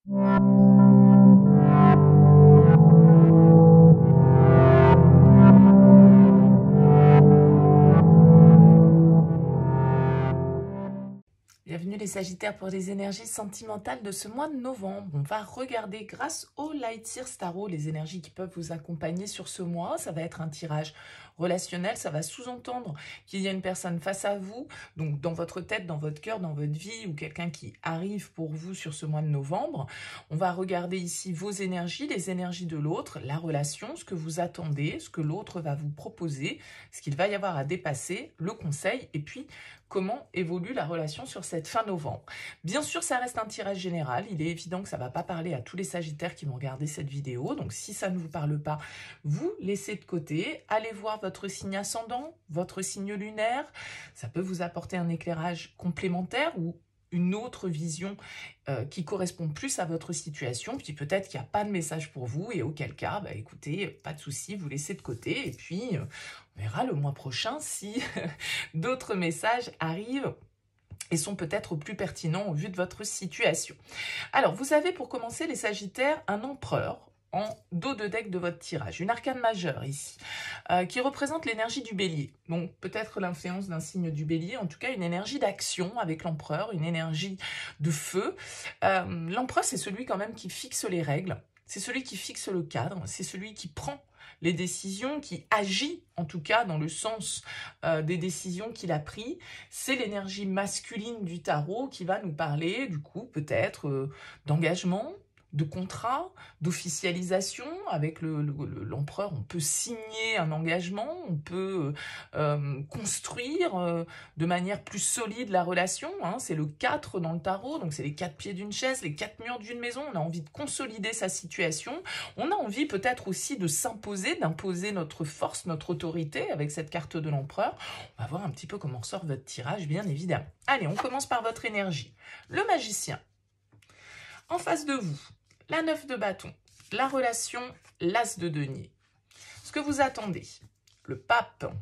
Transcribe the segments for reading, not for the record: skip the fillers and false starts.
Bienvenue les Sagittaires pour les énergies sentimentales de ce mois de novembre. On va regarder grâce au Light Seers Tarot les énergies qui peuvent vous accompagner sur ce mois. Ça va être un tirage relationnel, ça va sous-entendre qu'il y a une personne face à vous, donc dans votre tête, dans votre cœur, dans votre vie, ou quelqu'un qui arrive pour vous sur ce mois de novembre. On va regarder ici vos énergies, les énergies de l'autre, la relation, ce que vous attendez, ce que l'autre va vous proposer, ce qu'il va y avoir à dépasser, le conseil, et puis comment évolue la relation sur cette fin novembre. Bien sûr, ça reste un tirage général. Il est évident que ça ne va pas parler à tous les Sagittaires qui vont regarder cette vidéo. Donc, si ça ne vous parle pas, vous laissez de côté. Allez voir votre signe ascendant, votre signe lunaire. Ça peut vous apporter un éclairage complémentaire ou une autre vision qui correspond plus à votre situation, puis peut-être qu'il n'y a pas de message pour vous, et auquel cas, bah, écoutez, pas de souci, vous laissez de côté, et puis on verra le mois prochain si d'autres messages arrivent et sont peut-être plus pertinents au vu de votre situation. Alors, vous avez pour commencer les Sagittaires un empereur en dos de deck de votre tirage, une arcane majeure ici, qui représente l'énergie du bélier. Donc peut-être l'influence d'un signe du bélier, en tout cas une énergie d'action avec l'empereur, une énergie de feu. L'empereur, c'est celui quand même qui fixe les règles, c'est celui qui fixe le cadre, c'est celui qui prend les décisions, qui agit en tout cas dans le sens des décisions qu'il a prises. C'est l'énergie masculine du tarot qui va nous parler du coup peut-être d'engagement, de contrat, d'officialisation. Avec l'empereur, on peut signer un engagement, on peut construire de manière plus solide la relation. Hein. C'est le 4 dans le tarot, donc c'est les 4 pieds d'une chaise, les 4 murs d'une maison. On a envie de consolider sa situation. On a envie peut-être aussi de s'imposer, d'imposer notre force, notre autorité avec cette carte de l'empereur. On va voir un petit peu comment sort votre tirage, bien évidemment. Allez, on commence par votre énergie. Le magicien. En face de vous, la 9 de bâton, la relation, l'as de denier. Ce que vous attendez, le pape,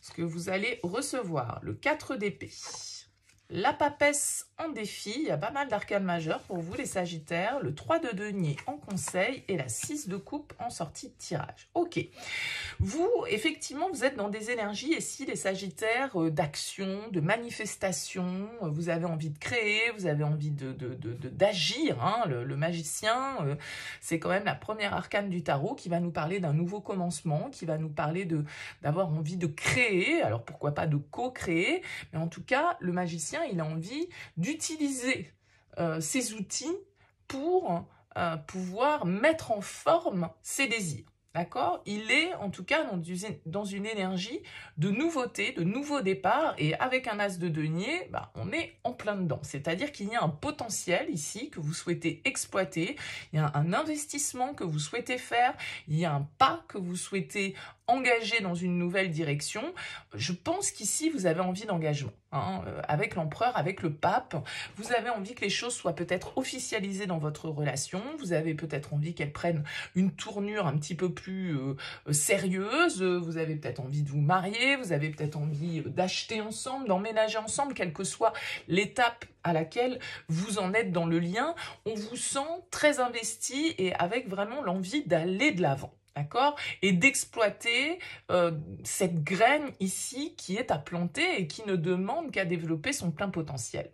ce que vous allez recevoir, le 4 d'épée, la papesse en défi, il y a pas mal d'arcanes majeures pour vous les Sagittaires, le 3 de denier en conseil et la 6 de coupe en sortie de tirage. Ok, vous, effectivement, vous êtes dans des énergies ici, les Sagittaires, d'action, de manifestation, vous avez envie de créer, vous avez envie d'agir. Hein. Le magicien, c'est quand même la première arcane du tarot qui va nous parler d'un nouveau commencement, qui va nous parler d'avoir envie de créer, alors pourquoi pas de co-créer, mais en tout cas, le magicien, il a envie d'utiliser ces outils pour pouvoir mettre en forme ses désirs. D'accord? Il est en tout cas dans une énergie de nouveauté, de nouveau départ, et avec un as de denier, bah, on est en plein dedans. C'est-à-dire qu'il y a un potentiel ici que vous souhaitez exploiter, il y a un investissement que vous souhaitez faire, il y a un pas que vous souhaitez engager dans une nouvelle direction. Je pense qu'ici, vous avez envie d'engagement. Hein, avec l'empereur, avec le pape, vous avez envie que les choses soient peut-être officialisées dans votre relation, vous avez peut-être envie qu'elles prennent une tournure un petit peu plus sérieuse, vous avez peut-être envie de vous marier, vous avez peut-être envie d'acheter ensemble, d'emménager ensemble, quelle que soit l'étape à laquelle vous en êtes dans le lien. On vous sent très investi et avec vraiment l'envie d'aller de l'avant. D'accord? Et d'exploiter cette graine ici qui est à planter et qui ne demande qu'à développer son plein potentiel.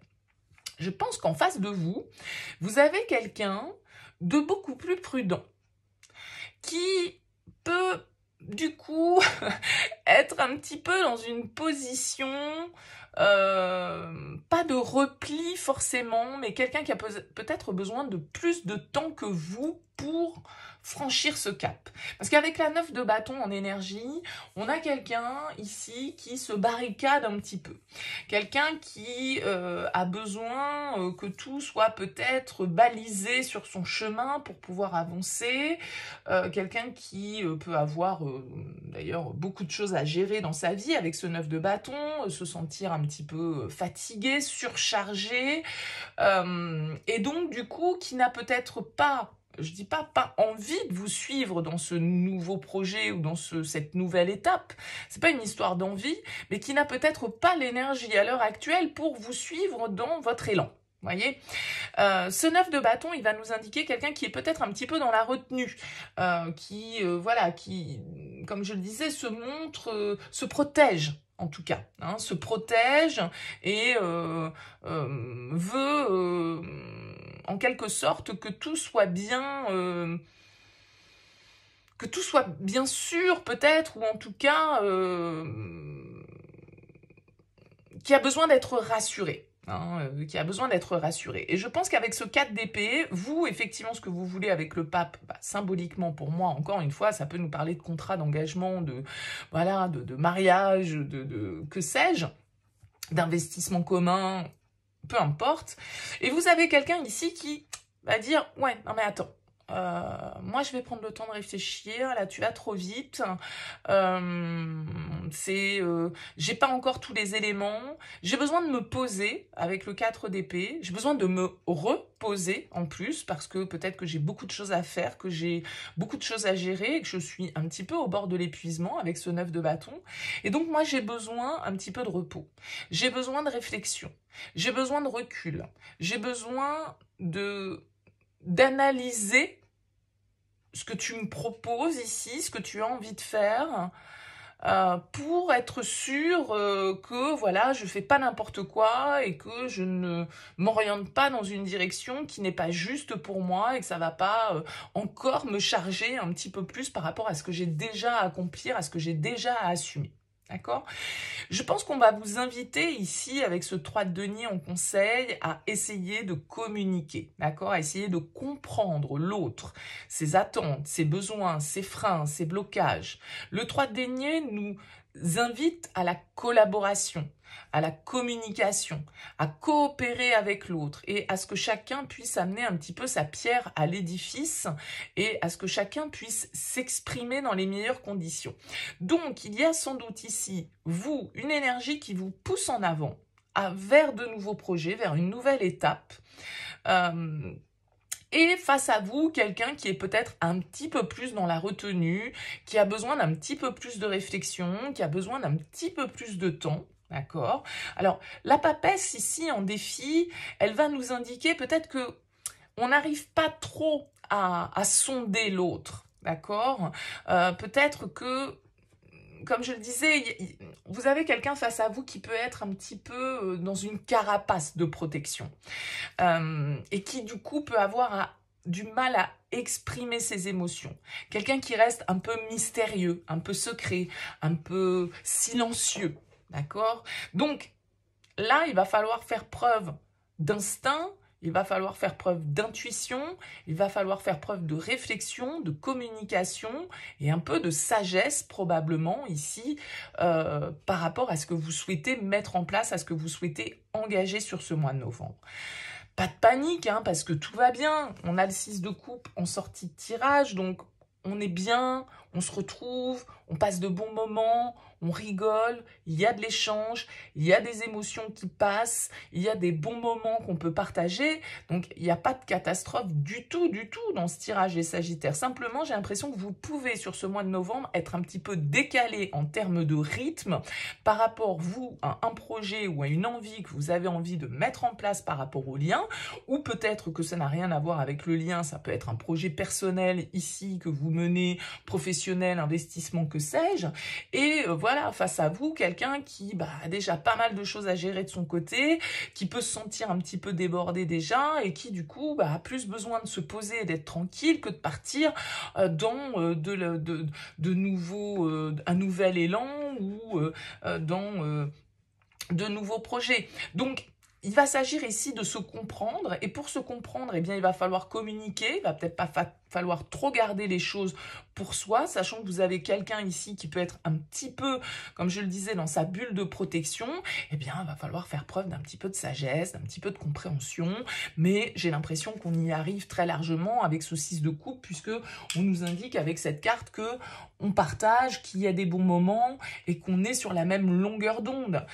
Je pense qu'en face de vous, vous avez quelqu'un de beaucoup plus prudent qui peut du coup être un petit peu dans une position pas de repli forcément, mais quelqu'un qui a peut-être besoin de plus de temps que vous pour franchir ce cap. Parce qu'avec la 9 de bâton en énergie, on a quelqu'un ici qui se barricade un petit peu. Quelqu'un qui a besoin que tout soit peut-être balisé sur son chemin pour pouvoir avancer. Quelqu'un qui peut avoir d'ailleurs beaucoup de choses à gérer dans sa vie avec ce 9 de bâton, se sentir un petit peu fatigué, surchargé, et donc du coup qui n'a peut-être pas, je dis pas envie de vous suivre dans ce nouveau projet ou dans cette nouvelle étape. C'est pas une histoire d'envie, mais qui n'a peut-être pas l'énergie à l'heure actuelle pour vous suivre dans votre élan. Voyez, ce 9 de bâton, il va nous indiquer quelqu'un qui est peut-être un petit peu dans la retenue, voilà, qui, comme je le disais, se montre, se protège, en tout cas, hein, se protège et veut, en quelque sorte, que tout soit bien... que tout soit bien sûr, peut-être, ou en tout cas, qui a besoin d'être rassuré. Hein, qui a besoin d'être rassuré. Et je pense qu'avec ce 4 d'épée, vous, effectivement, ce que vous voulez avec le pape, bah, symboliquement, pour moi, encore une fois, ça peut nous parler de contrat, d'engagement, voilà, de mariage, que sais-je, d'investissement commun, peu importe. Et vous avez quelqu'un ici qui va dire, ouais, non mais attends, moi je vais prendre le temps de réfléchir, là tu vas trop vite, j'ai pas encore tous les éléments, j'ai besoin de me poser avec le 4 d'épée, j'ai besoin de me reposer en plus, parce que peut-être que j'ai beaucoup de choses à faire, que j'ai beaucoup de choses à gérer, et que je suis un petit peu au bord de l'épuisement avec ce 9 de bâton, et donc moi j'ai besoin un petit peu de repos, j'ai besoin de réflexion, j'ai besoin de recul, j'ai besoin d'analyser ce que tu me proposes ici, ce que tu as envie de faire, pour être sûr que voilà, je fais pas n'importe quoi et que je ne m'oriente pas dans une direction qui n'est pas juste pour moi et que ça va pas encore me charger un petit peu plus par rapport à ce que j'ai déjà à accomplir, à ce que j'ai déjà à assumer. D'accord ? Je pense qu'on va vous inviter ici, avec ce 3 de denier en conseil, à essayer de communiquer, d'accord ? À essayer de comprendre l'autre, ses attentes, ses besoins, ses freins, ses blocages. Le 3 de denier nous invite à la collaboration, à la communication, à coopérer avec l'autre et à ce que chacun puisse amener un petit peu sa pierre à l'édifice et à ce que chacun puisse s'exprimer dans les meilleures conditions. Donc, il y a sans doute ici, vous, une énergie qui vous pousse en avant vers de nouveaux projets, vers une nouvelle étape. Et face à vous, quelqu'un qui est peut-être un petit peu plus dans la retenue, qui a besoin d'un petit peu plus de réflexion, qui a besoin d'un petit peu plus de temps. D'accord ? Alors, la papesse ici en défi, elle va nous indiquer peut-être que on n'arrive pas trop à sonder l'autre. D'accord ? Peut-être que, comme je le disais, vous avez quelqu'un face à vous qui peut être un petit peu dans une carapace de protection et qui du coup peut avoir du mal à exprimer ses émotions. Quelqu'un qui reste un peu mystérieux, un peu secret, un peu silencieux. D'accord ? Donc là, il va falloir faire preuve d'instinct, il va falloir faire preuve d'intuition, il va falloir faire preuve de réflexion, de communication et un peu de sagesse probablement ici par rapport à ce que vous souhaitez mettre en place, à ce que vous souhaitez engager sur ce mois de novembre. Pas de panique, hein, parce que tout va bien. On a le 6 de coupe en sortie de tirage, donc on est bien, on se retrouve, on passe de bons moments, on rigole, il y a de l'échange, il y a des émotions qui passent, il y a des bons moments qu'on peut partager. Donc, il n'y a pas de catastrophe du tout dans ce tirage des Sagittaires. Simplement, j'ai l'impression que vous pouvez, sur ce mois de novembre, être un petit peu décalé en termes de rythme par rapport, vous, à un projet ou à une envie que vous avez envie de mettre en place par rapport au lien, ou peut-être que ça n'a rien à voir avec le lien, ça peut être un projet personnel ici que vous menez, professionnel, investissement, que sais-je, et voilà, face à vous, quelqu'un qui a déjà pas mal de choses à gérer de son côté, qui peut se sentir un petit peu débordé déjà, et qui du coup a plus besoin de se poser et d'être tranquille que de partir dans un nouvel élan ou dans de nouveaux projets. Donc, il va s'agir ici de se comprendre, et pour se comprendre, eh bien, il va falloir communiquer, il va peut-être pas falloir trop garder les choses pour soi, sachant que vous avez quelqu'un ici qui peut être un petit peu, comme je le disais, dans sa bulle de protection, eh bien, il va falloir faire preuve d'un petit peu de sagesse, d'un petit peu de compréhension, mais j'ai l'impression qu'on y arrive très largement avec ce 6 de coupe, puisque on nous indique avec cette carte que on partage, qu'il y a des bons moments et qu'on est sur la même longueur d'onde.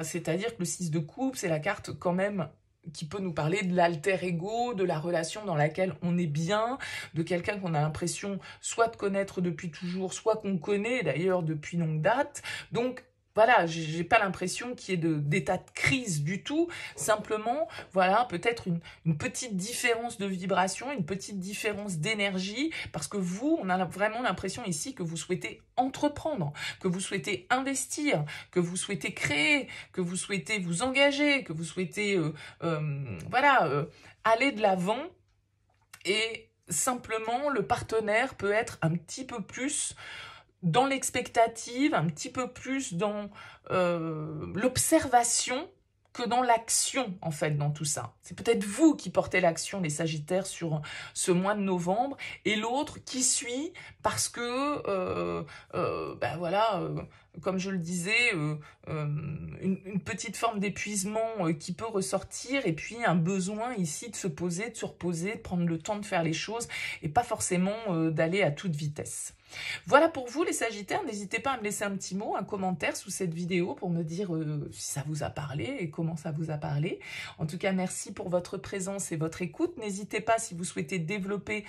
C'est-à-dire que le 6 de coupe, c'est la carte quand même qui peut nous parler de l'alter ego, de la relation dans laquelle on est bien, de quelqu'un qu'on a l'impression soit de connaître depuis toujours, soit qu'on connaît d'ailleurs depuis longue date. Donc, voilà, j'ai pas l'impression qu'il y ait d'état de crise du tout. Simplement, voilà, peut-être une petite différence de vibration, une petite différence d'énergie, parce que vous, on a vraiment l'impression ici que vous souhaitez entreprendre, que vous souhaitez investir, que vous souhaitez créer, que vous souhaitez vous engager, que vous souhaitez, voilà, aller de l'avant. Et simplement, le partenaire peut être un petit peu plus dans l'expectative, un petit peu plus dans l'observation que dans l'action, en fait, dans tout ça. C'est peut-être vous qui portez l'action, les Sagittaires, sur ce mois de novembre, et l'autre qui suit parce que, ben voilà, comme je le disais, une petite forme d'épuisement qui peut ressortir, et puis un besoin ici de se poser, de se reposer, de prendre le temps de faire les choses, et pas forcément d'aller à toute vitesse. Voilà pour vous les Sagittaires, n'hésitez pas à me laisser un petit mot, un commentaire sous cette vidéo pour me dire si ça vous a parlé et comment ça vous a parlé. En tout cas, merci pour votre présence et votre écoute. N'hésitez pas, si vous souhaitez développer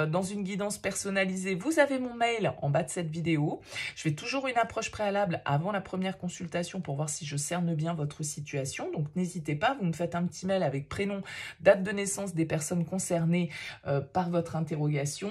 dans une guidance personnalisée, vous avez mon mail en bas de cette vidéo. Je fais toujours une approche préalable avant la première consultation pour voir si je cerne bien votre situation. Donc n'hésitez pas, vous me faites un petit mail avec prénom, date de naissance des personnes concernées par votre interrogation.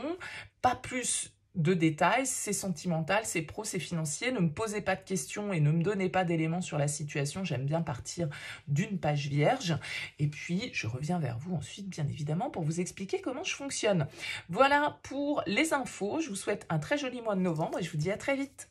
Pas plus de détails, c'est sentimental, c'est pro, c'est financier. Ne me posez pas de questions et ne me donnez pas d'éléments sur la situation. J'aime bien partir d'une page vierge. Et puis, je reviens vers vous ensuite, bien évidemment, pour vous expliquer comment je fonctionne. Voilà pour les infos. Je vous souhaite un très joli mois de novembre et je vous dis à très vite.